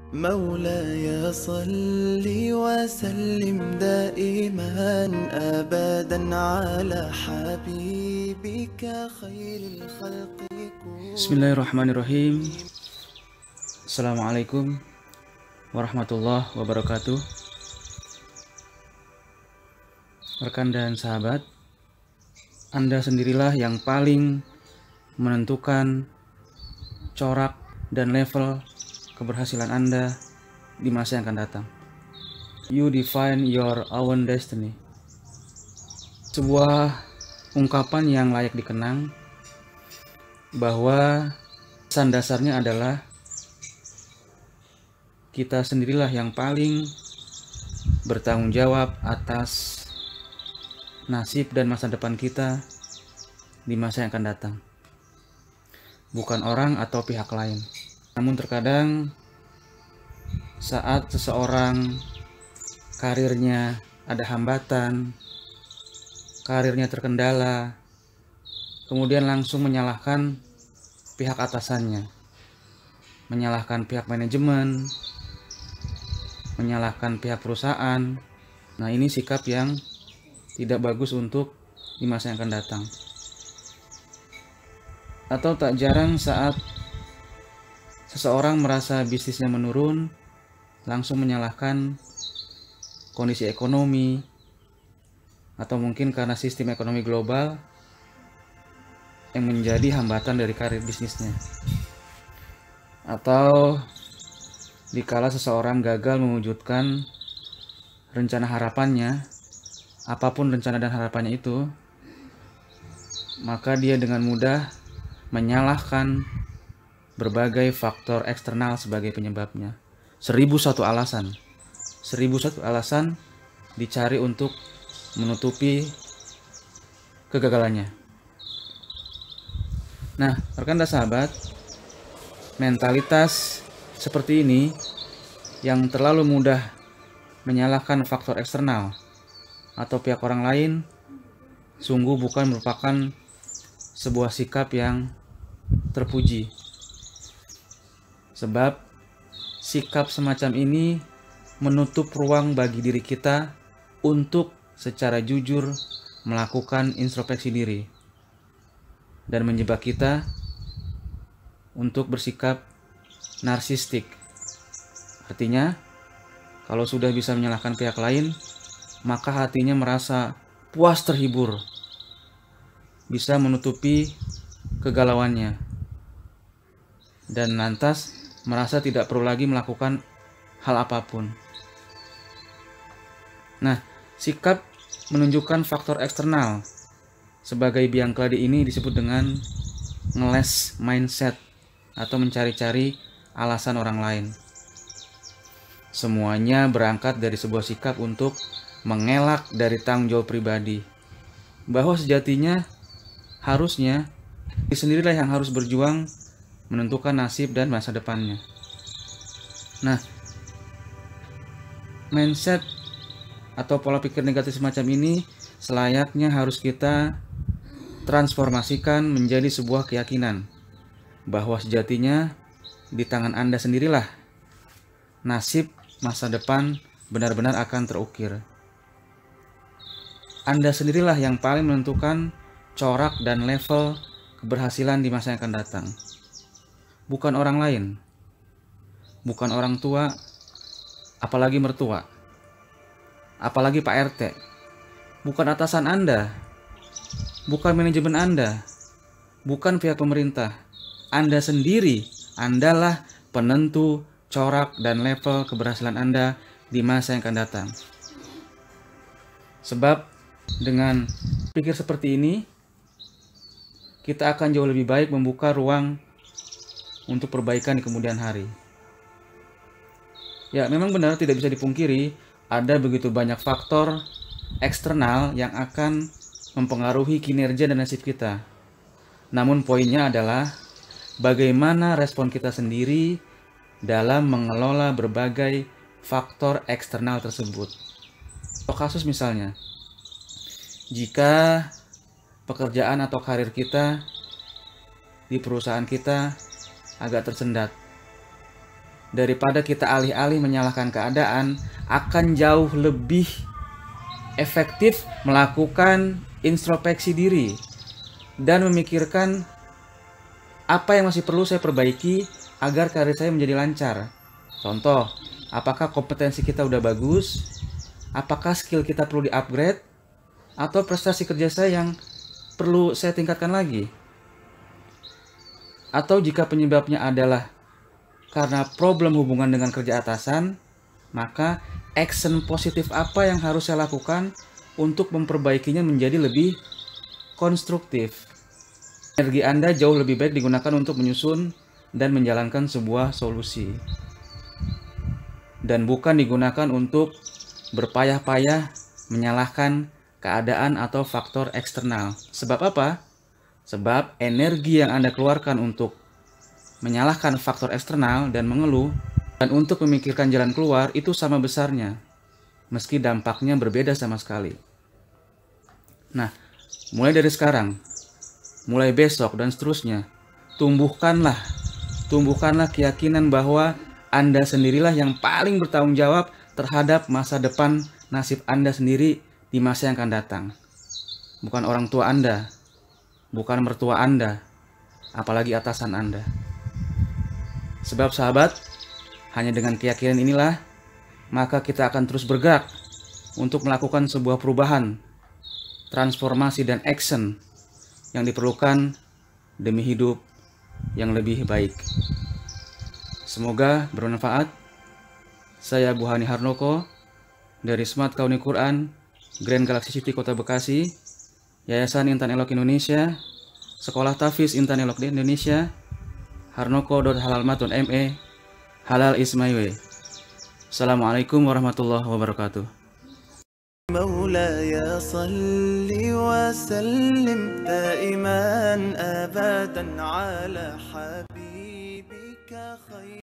مولاي صل وسلم دائما أبدا على حبيبك خير الخلق Bismillahirrahmanirrahim. Assalamualaikum warahmatullahi wabarakatuh. Rekan dan sahabat, Anda sendirilah yang paling menentukan corak dan level keberhasilan Anda di masa yang akan datang. You define your own destiny. Sebuah ungkapan yang layak dikenang, bahwa pesan dasarnya adalah kita sendirilah yang paling bertanggung jawab atas nasib dan masa depan kita di masa yang akan datang, bukan orang atau pihak lain. Namun terkadang saat seseorang karirnya ada hambatan, karirnya terkendala, kemudian langsung menyalahkan pihak atasannya, menyalahkan pihak manajemen, menyalahkan pihak perusahaan. Nah, ini sikap yang tidak bagus untuk di masa yang akan datang. Atau tak jarang saat seseorang merasa bisnisnya menurun, langsung menyalahkan kondisi ekonomi, atau mungkin karena sistem ekonomi global yang menjadi hambatan dari karir bisnisnya. Atau dikala seseorang gagal mewujudkan rencana harapannya, apapun rencana dan harapannya itu, maka dia dengan mudah menyalahkan berbagai faktor eksternal sebagai penyebabnya. 1001 alasan dicari untuk menutupi kegagalannya. Nah, rekan dan sahabat, mentalitas seperti ini yang terlalu mudah menyalahkan faktor eksternal atau pihak orang lain sungguh bukan merupakan sebuah sikap yang terpuji. Sebab sikap semacam ini menutup ruang bagi diri kita untuk secara jujur melakukan introspeksi diri dan menjebak kita untuk bersikap narsistik. Artinya, kalau sudah bisa menyalahkan pihak lain, maka hatinya merasa puas terhibur, bisa menutupi kegalauannya, dan lantas merasa tidak perlu lagi melakukan hal apapun. Nah, sikap menunjukkan faktor eksternal sebagai biang keladi ini disebut dengan ngeles mindset atau mencari-cari alasan orang lain. Semuanya berangkat dari sebuah sikap untuk mengelak dari tanggung jawab pribadi, bahwa sejatinya harusnya diri sendirilah yang harus berjuang menentukan nasib dan masa depannya. Nah, mindset atau pola pikir negatif semacam ini selayaknya harus kita transformasikan menjadi sebuah keyakinan bahwa sejatinya di tangan Anda sendirilah nasib masa depan benar-benar akan terukir. Anda sendirilah yang paling menentukan corak dan level keberhasilan di masa yang akan datang. Bukan orang lain, bukan orang tua, apalagi mertua, apalagi Pak RT, bukan atasan Anda, bukan manajemen Anda, bukan pihak pemerintah. Anda sendiri, Andalah penentu corak dan level keberhasilan Anda di masa yang akan datang. Sebab dengan pikir seperti ini, kita akan jauh lebih baik membuka ruang untuk perbaikan di kemudian hari. Ya, memang benar tidak bisa dipungkiri ada begitu banyak faktor eksternal yang akan mempengaruhi kinerja dan nasib kita. Namun poinnya adalah bagaimana respon kita sendiri dalam mengelola berbagai faktor eksternal tersebut. Kasus misalnya, jika pekerjaan atau karir kita di perusahaan kita agak tersendat, daripada kita alih-alih menyalahkan keadaan, akan jauh lebih efektif melakukan introspeksi diri dan memikirkan apa yang masih perlu saya perbaiki agar karir saya menjadi lancar. Contoh, apakah kompetensi kita udah bagus? Apakah skill kita perlu di-upgrade? Atau prestasi kerja saya yang perlu saya tingkatkan lagi? Atau jika penyebabnya adalah karena problem hubungan dengan kerja atasan, maka action positif apa yang harus saya lakukan untuk memperbaikinya menjadi lebih konstruktif? Energi Anda jauh lebih baik digunakan untuk menyusun dan menjalankan sebuah solusi, dan bukan digunakan untuk berpayah-payah menyalahkan keadaan atau faktor eksternal. Sebab apa? Sebab energi yang Anda keluarkan untuk menyalahkan faktor eksternal dan mengeluh, dan untuk memikirkan jalan keluar itu sama besarnya, meski dampaknya berbeda sama sekali. Nah, mulai dari sekarang, mulai besok dan seterusnya, tumbuhkanlah keyakinan bahwa Anda sendirilah yang paling bertanggung jawab terhadap masa depan nasib Anda sendiri di masa yang akan datang. Bukan orang tua Anda, bukan mertua Anda, apalagi atasan Anda. Sebab sahabat, hanya dengan keyakinan inilah maka kita akan terus bergerak untuk melakukan sebuah perubahan, transformasi dan action yang diperlukan demi hidup yang lebih baik. Semoga bermanfaat. Saya Buhani Harnoko dari Smart Kauni Quran, Grand Galaxy City Kota Bekasi, Yayasan Intan Elok Indonesia, Sekolah Tafiz Intan Elok di Indonesia, Harnoko.halalmatun.me, Halal is my way. Assalamualaikum warahmatullahi wabarakatuh. مولاي صل وسلم دائما أبدا على حبيبك خير